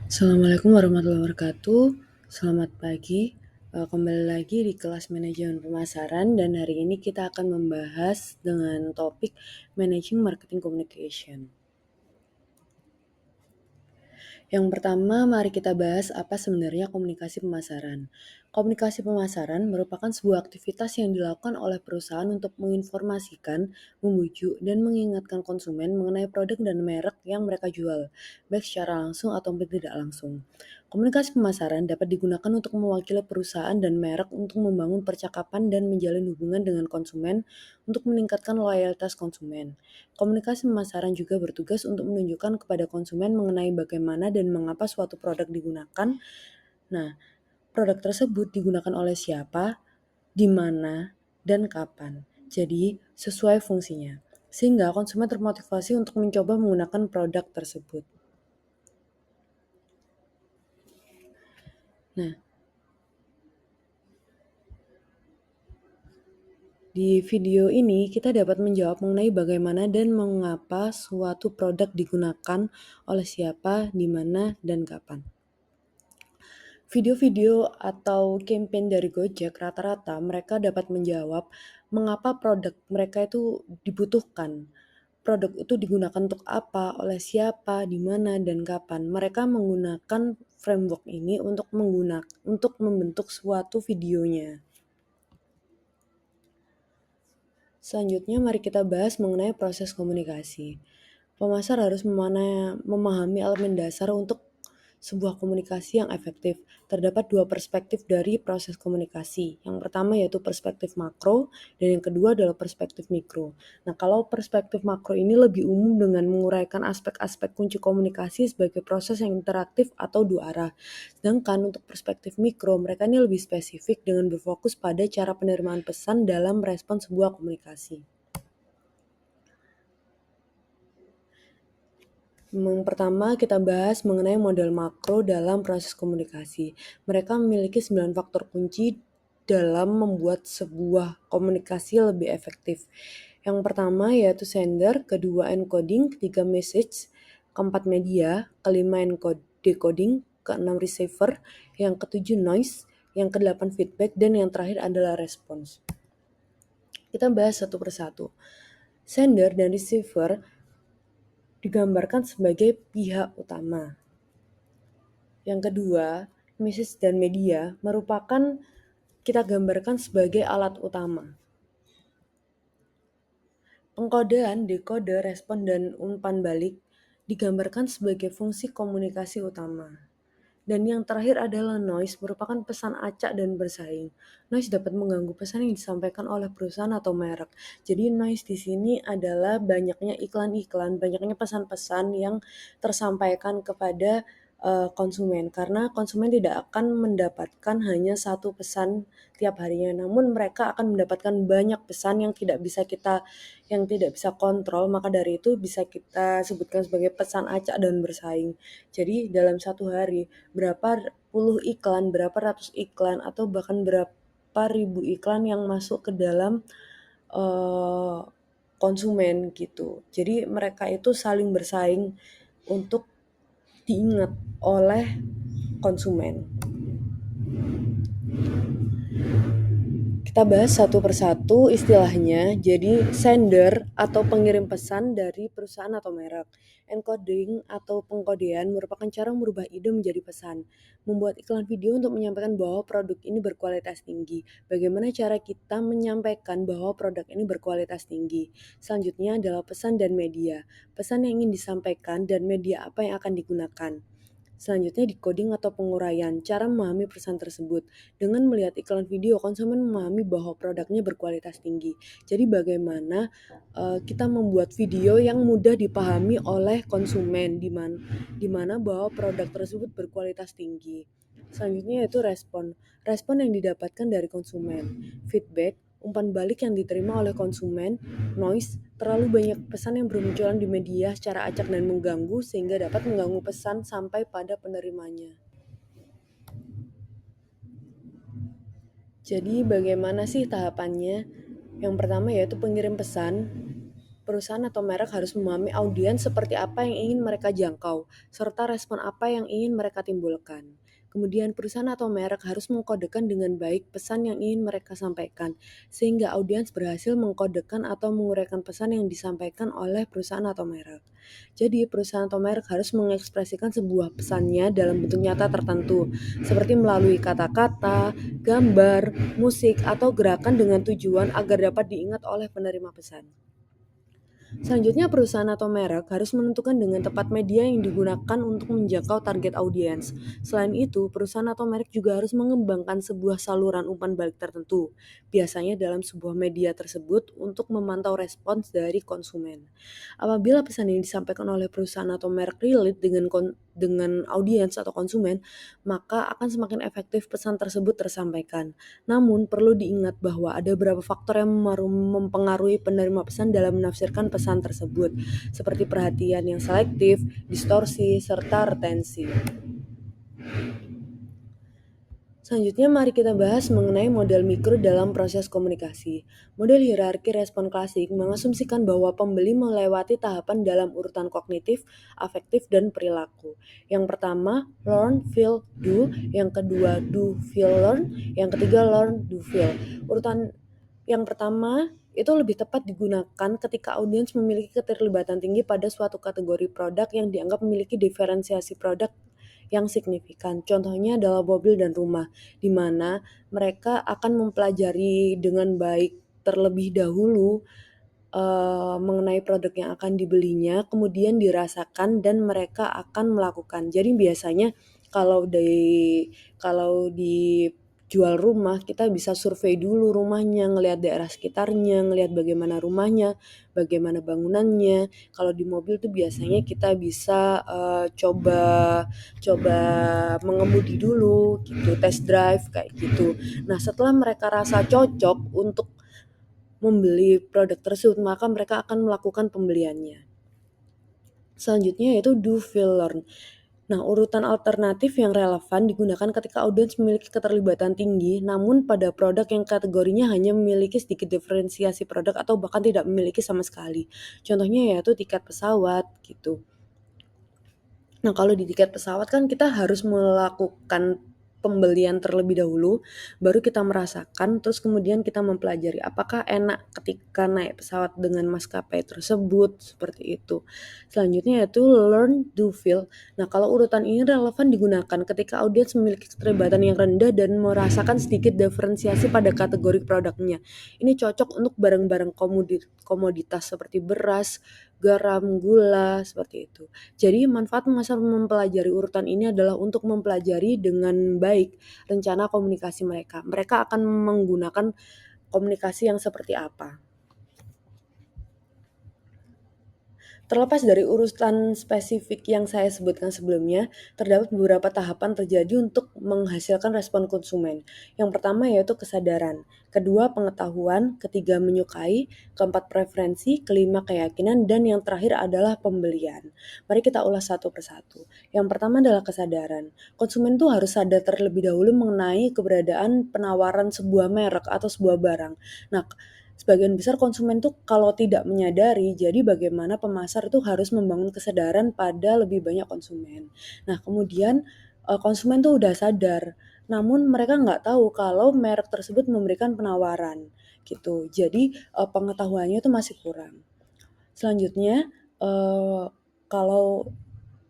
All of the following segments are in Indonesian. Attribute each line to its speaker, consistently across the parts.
Speaker 1: Assalamualaikum warahmatullahi wabarakatuh. Selamat pagi. Kembali lagi di kelas manajemen pemasaran dan hari ini kita akan membahas dengan topik Managing Marketing Communication. Yang pertama, mari kita bahas apa sebenarnya komunikasi pemasaran. Komunikasi pemasaran merupakan sebuah aktivitas yang dilakukan oleh perusahaan untuk menginformasikan, membujuk, dan mengingatkan konsumen mengenai produk dan merek yang mereka jual, baik secara langsung atau tidak langsung. Komunikasi pemasaran dapat digunakan untuk mewakili perusahaan dan merek untuk membangun percakapan dan menjalin hubungan dengan konsumen untuk meningkatkan loyalitas konsumen. Komunikasi pemasaran juga bertugas untuk menunjukkan kepada konsumen mengenai bagaimana dan mengapa suatu produk digunakan. Nah, produk tersebut digunakan oleh siapa, di mana, dan kapan. Jadi, sesuai fungsinya. Sehingga konsumen termotivasi untuk mencoba menggunakan produk tersebut. Nah, di video ini kita dapat menjawab mengenai bagaimana dan mengapa suatu produk digunakan oleh siapa, di mana, dan kapan. Video-video atau campaign dari Gojek rata-rata mereka dapat menjawab mengapa produk mereka itu dibutuhkan. Produk itu digunakan untuk apa, oleh siapa, di mana, dan kapan. Mereka menggunakan framework ini untuk membentuk suatu videonya. Selanjutnya mari kita bahas mengenai proses komunikasi. Pemasar harus memahami elemen dasar untuk sebuah komunikasi yang efektif. Terdapat dua perspektif dari proses komunikasi. Yang pertama yaitu perspektif makro dan yang kedua adalah perspektif mikro. Nah, kalau perspektif makro ini lebih umum dengan menguraikan aspek-aspek kunci komunikasi sebagai proses yang interaktif atau dua arah. Sedangkan untuk perspektif mikro, mereka ini lebih spesifik dengan berfokus pada cara penerimaan pesan dalam merespon sebuah komunikasi. Yang pertama kita bahas mengenai model makro dalam proses komunikasi. Mereka memiliki 9 faktor kunci dalam membuat sebuah komunikasi lebih efektif. Yang pertama yaitu sender, kedua encoding, ketiga message, keempat media, kelima decoding, keenam receiver, yang ketujuh noise, yang kedelapan feedback, dan yang terakhir adalah response. Kita bahas satu persatu. Sender dan receiver digambarkan sebagai pihak utama. Yang kedua, message dan media merupakan kita gambarkan sebagai alat utama. Pengkodean, dekode, respon, dan umpan balik digambarkan sebagai fungsi komunikasi utama. Dan yang terakhir adalah noise, merupakan pesan acak dan bersaing. Noise dapat mengganggu pesan yang disampaikan oleh perusahaan atau merek. Jadi noise di sini adalah banyaknya iklan-iklan, banyaknya pesan-pesan yang tersampaikan kepada konsumen. Karena konsumen tidak akan mendapatkan hanya satu pesan tiap harinya, namun mereka akan mendapatkan banyak pesan yang tidak bisa kontrol. Maka dari itu bisa kita sebutkan sebagai pesan acak dan bersaing. Jadi dalam satu hari berapa puluh iklan, berapa ratus iklan, atau bahkan berapa ribu iklan yang masuk ke dalam konsumen gitu. Jadi mereka itu saling bersaing untuk diingat oleh konsumen. Kita bahas satu persatu istilahnya. Jadi sender atau pengirim pesan dari perusahaan atau merek. Encoding atau pengkodean merupakan cara merubah ide menjadi pesan. Membuat iklan video untuk menyampaikan bahwa produk ini berkualitas tinggi. Bagaimana cara kita menyampaikan bahwa produk ini berkualitas tinggi? Selanjutnya adalah pesan dan media. Pesan yang ingin disampaikan dan media apa yang akan digunakan. Selanjutnya decoding atau penguraian, cara memahami pesan tersebut. Dengan melihat iklan video, konsumen memahami bahwa produknya berkualitas tinggi. Jadi bagaimana kita membuat video yang mudah dipahami oleh konsumen, di mana bahwa produk tersebut berkualitas tinggi. Selanjutnya yaitu respon. Respon yang didapatkan dari konsumen. Feedback, umpan balik yang diterima oleh konsumen. Noise, terlalu banyak pesan yang bermunculan di media secara acak dan mengganggu sehingga dapat mengganggu pesan sampai pada penerimanya. Jadi bagaimana sih tahapannya? Yang pertama yaitu pengirim pesan. Perusahaan atau merek harus memahami audiens seperti apa yang ingin mereka jangkau, serta respon apa yang ingin mereka timbulkan. Kemudian perusahaan atau merek harus mengkodekan dengan baik pesan yang ingin mereka sampaikan, sehingga audiens berhasil mengkodekan atau menguraikan pesan yang disampaikan oleh perusahaan atau merek. Jadi perusahaan atau merek harus mengekspresikan sebuah pesannya dalam bentuk nyata tertentu, seperti melalui kata-kata, gambar, musik, atau gerakan dengan tujuan agar dapat diingat oleh penerima pesan. Selanjutnya, perusahaan atau merek harus menentukan dengan tepat media yang digunakan untuk menjangkau target audiens. Selain itu, perusahaan atau merek juga harus mengembangkan sebuah saluran umpan balik tertentu, biasanya dalam sebuah media tersebut untuk memantau respons dari konsumen. Apabila pesan yang disampaikan oleh perusahaan atau merek relate dengan audiens atau konsumen, maka akan semakin efektif pesan tersebut tersampaikan. Namun, perlu diingat bahwa ada beberapa faktor yang mempengaruhi penerima pesan dalam menafsirkan pesan tersebut, seperti perhatian yang selektif, distorsi, serta retensi. Selanjutnya, mari kita bahas mengenai model mikro dalam proses komunikasi. Model hierarki respon klasik mengasumsikan bahwa pembeli melewati tahapan dalam urutan kognitif, afektif, dan perilaku. Yang pertama, learn, feel, do. Yang kedua, do, feel, learn. Yang ketiga, learn, do, feel. Urutan yang pertama itu lebih tepat digunakan ketika audiens memiliki keterlibatan tinggi pada suatu kategori produk yang dianggap memiliki diferensiasi produk yang signifikan. Contohnya adalah mobil dan rumah, di mana mereka akan mempelajari dengan baik terlebih dahulu mengenai produk yang akan dibelinya, kemudian dirasakan dan mereka akan melakukan. Jadi biasanya kalau di jual rumah, kita bisa survei dulu rumahnya, ngelihat daerah sekitarnya, ngelihat bagaimana rumahnya, bagaimana bangunannya. Kalau di mobil tuh biasanya kita bisa coba mengemudi dulu gitu, test drive kayak gitu. Nah, setelah mereka rasa cocok untuk membeli produk tersebut, maka mereka akan melakukan pembeliannya. Selanjutnya yaitu do, feel, learn. Nah, urutan alternatif yang relevan digunakan ketika audiens memiliki keterlibatan tinggi, namun pada produk yang kategorinya hanya memiliki sedikit diferensiasi produk atau bahkan tidak memiliki sama sekali. Contohnya yaitu tiket pesawat gitu. Nah, kalau di tiket pesawat kan kita harus melakukan pembelian terlebih dahulu, baru kita merasakan, terus kemudian kita mempelajari apakah enak ketika naik pesawat dengan maskapai tersebut, seperti itu. Selanjutnya yaitu learn, do, feel. Nah, kalau urutan ini relevan digunakan ketika audiens memiliki keterlibatan yang rendah dan merasakan sedikit diferensiasi pada kategori produknya. Ini cocok untuk barang-barang komoditas seperti beras, garam, gula, seperti itu. Jadi manfaat pemasaran mempelajari urutan ini adalah untuk mempelajari dengan baik rencana komunikasi mereka. Mereka akan menggunakan komunikasi yang seperti apa. Terlepas dari urutan spesifik yang saya sebutkan sebelumnya, terdapat beberapa tahapan terjadi untuk menghasilkan respon konsumen. Yang pertama yaitu kesadaran, kedua pengetahuan, ketiga menyukai, keempat preferensi, kelima keyakinan, dan yang terakhir adalah pembelian. Mari kita ulas satu persatu. Yang pertama adalah kesadaran. Konsumen tuh harus sadar terlebih dahulu mengenai keberadaan penawaran sebuah merek atau sebuah barang. Nah, sebagian besar konsumen tuh kalau tidak menyadari, jadi bagaimana pemasar tuh harus membangun kesadaran pada lebih banyak konsumen. Nah, kemudian konsumen tuh udah sadar, namun mereka nggak tahu kalau merek tersebut memberikan penawaran gitu. Jadi pengetahuannya itu masih kurang. Selanjutnya, kalau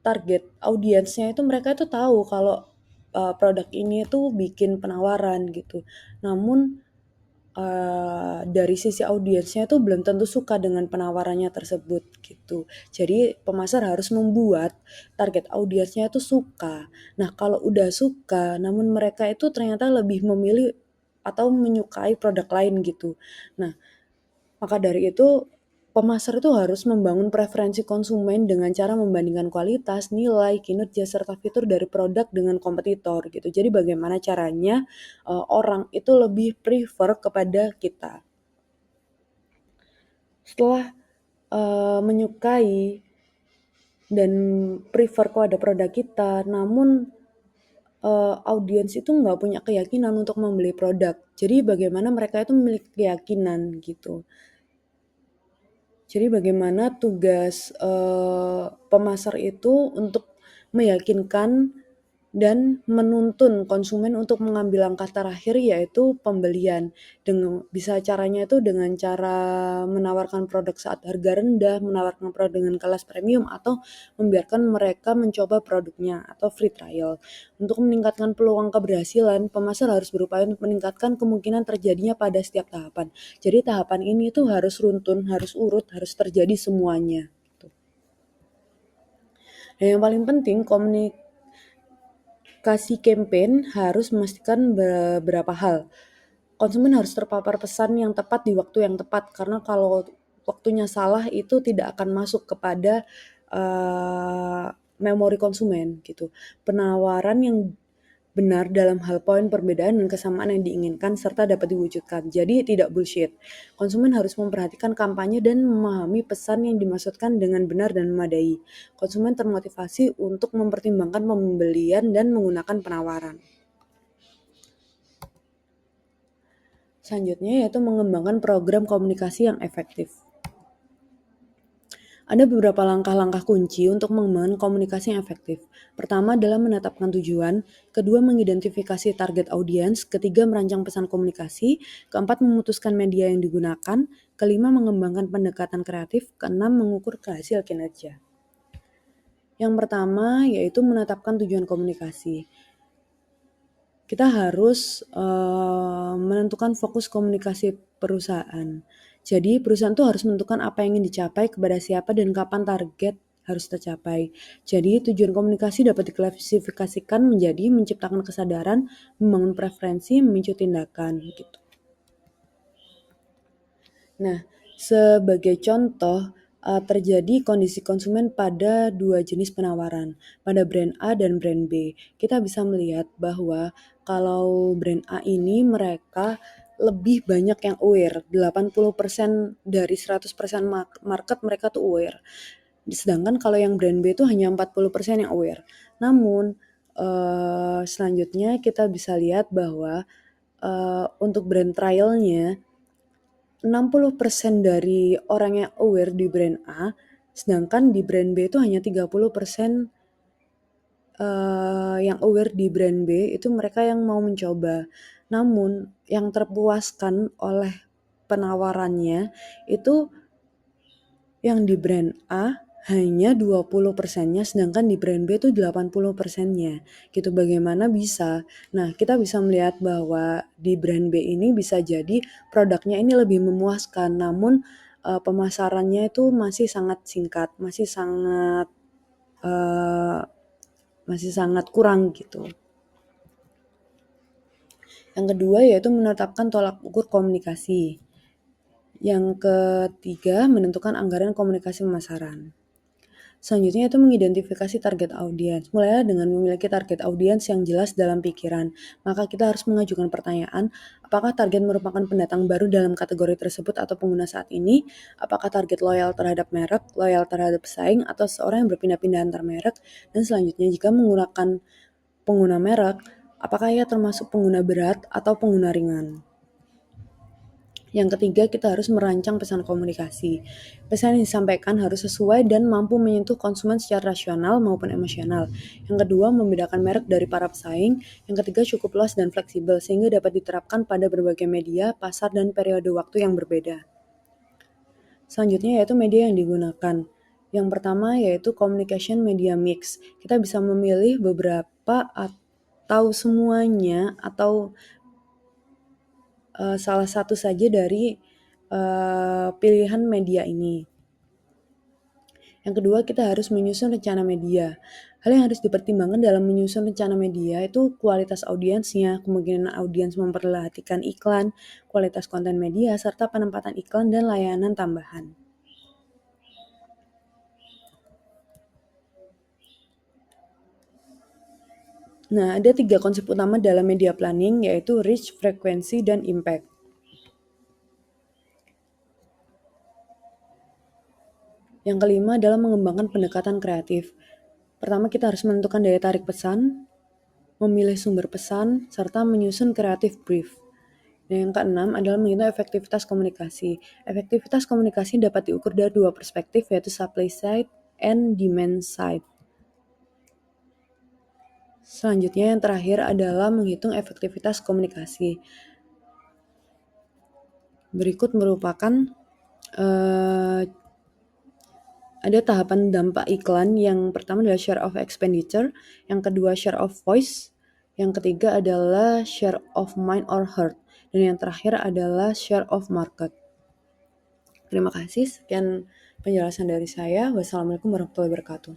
Speaker 1: target audiensnya itu mereka itu tahu kalau produk ini tuh bikin penawaran gitu. Namun dari sisi audiensnya tuh belum tentu suka dengan penawarannya tersebut gitu. Jadi pemasar harus membuat target audiensnya itu suka. Nah, kalau udah suka, namun mereka itu ternyata lebih memilih atau menyukai produk lain gitu. Nah, maka dari itu pemasar itu harus membangun preferensi konsumen dengan cara membandingkan kualitas, nilai, kinerja, serta fitur dari produk dengan kompetitor gitu. Jadi bagaimana caranya orang itu lebih prefer kepada kita. Setelah menyukai dan prefer kepada produk kita, namun audiens itu nggak punya keyakinan untuk membeli produk. Jadi bagaimana mereka itu memiliki keyakinan gitu. Jadi bagaimana tugas pemasar itu untuk meyakinkan dan menuntun konsumen untuk mengambil langkah terakhir yaitu pembelian. Bisa caranya itu dengan cara menawarkan produk saat harga rendah, menawarkan produk dengan kelas premium, atau membiarkan mereka mencoba produknya atau free trial. Untuk meningkatkan peluang keberhasilan, pemasar harus berupaya untuk meningkatkan kemungkinan terjadinya pada setiap tahapan. Jadi tahapan ini tuh harus runtun, harus urut, harus terjadi semuanya. Dan yang paling penting, komunikasi campaign harus memastikan beberapa hal. Konsumen harus terpapar pesan yang tepat di waktu yang tepat, karena kalau waktunya salah itu tidak akan masuk kepada memori konsumen gitu. Penawaran yang benar dalam hal poin perbedaan dan kesamaan yang diinginkan serta dapat diwujudkan. Jadi tidak bullshit. Konsumen harus memperhatikan kampanye dan memahami pesan yang dimaksudkan dengan benar dan memadai. Konsumen termotivasi untuk mempertimbangkan pembelian dan menggunakan penawaran. Selanjutnya yaitu mengembangkan program komunikasi yang efektif. Ada beberapa langkah-langkah kunci untuk mengembangkan komunikasi yang efektif. Pertama adalah menetapkan tujuan, kedua mengidentifikasi target audiens, ketiga merancang pesan komunikasi, keempat memutuskan media yang digunakan, kelima mengembangkan pendekatan kreatif, keenam mengukur hasil kinerja. Yang pertama yaitu menetapkan tujuan komunikasi. Kita harus menentukan fokus komunikasi perusahaan. Jadi perusahaan tuh harus menentukan apa yang ingin dicapai, kepada siapa, dan kapan target harus tercapai. Jadi tujuan komunikasi dapat diklasifikasikan menjadi menciptakan kesadaran, membangun preferensi, memicu tindakan gitu. Nah, sebagai contoh, terjadi kondisi konsumen pada dua jenis penawaran, pada brand A dan brand B. Kita bisa melihat bahwa kalau brand A ini mereka lebih banyak yang aware, 80% dari 100% market mereka tuh aware. Sedangkan kalau yang brand B itu hanya 40% yang aware. Namun, selanjutnya kita bisa lihat bahwa untuk brand trialnya 60% dari orang yang aware di brand A, sedangkan di brand B itu hanya 30% yang aware di brand B itu mereka yang mau mencoba. Namun yang terpuaskan oleh penawarannya itu yang di brand A hanya 20%-nya, sedangkan di brand B itu 80%-nya. Gitu bagaimana bisa? Nah, kita bisa melihat bahwa di brand B ini bisa jadi produknya ini lebih memuaskan, namun pemasarannya itu masih sangat singkat, masih sangat kurang gitu. Yang kedua yaitu menetapkan tolak ukur komunikasi. Yang ketiga, menentukan anggaran komunikasi pemasaran. Selanjutnya itu mengidentifikasi target audiens. Mulailah dengan memiliki target audiens yang jelas dalam pikiran. Maka kita harus mengajukan pertanyaan, apakah target merupakan pendatang baru dalam kategori tersebut atau pengguna saat ini? Apakah target loyal terhadap merek, loyal terhadap pesaing, atau seorang yang berpindah-pindah antar merek? Dan selanjutnya jika menggunakan pengguna merek, apakah ia termasuk pengguna berat atau pengguna ringan? Yang ketiga, kita harus merancang pesan komunikasi. Pesan yang disampaikan harus sesuai dan mampu menyentuh konsumen secara rasional maupun emosional. Yang kedua, membedakan merek dari para pesaing. Yang ketiga, cukup luas dan fleksibel sehingga dapat diterapkan pada berbagai media, pasar, dan periode waktu yang berbeda. Selanjutnya yaitu media yang digunakan. Yang pertama yaitu communication media mix. Kita bisa memilih beberapa atau semuanya atau salah satu saja dari pilihan media ini. Yang kedua, kita harus menyusun rencana media. Hal yang harus dipertimbangkan dalam menyusun rencana media itu kualitas audiensnya, kemungkinan audiens memperhatikan iklan, kualitas konten media, serta penempatan iklan dan layanan tambahan. Nah, ada 3 konsep utama dalam media planning, yaitu reach, frekuensi, dan impact. Yang kelima adalah mengembangkan pendekatan kreatif. Pertama, kita harus menentukan daya tarik pesan, memilih sumber pesan, serta menyusun kreatif brief. Dan yang keenam adalah menghitung efektivitas komunikasi. Efektivitas komunikasi dapat diukur dari dua perspektif, yaitu supply side and demand side. Selanjutnya yang terakhir adalah menghitung efektivitas komunikasi. Berikut merupakan ada tahapan dampak iklan. Yang pertama adalah share of expenditure, yang kedua share of voice, yang ketiga adalah share of mind or heart, dan yang terakhir adalah share of market. Terima kasih, sekian penjelasan dari saya. Wassalamualaikum warahmatullahi wabarakatuh.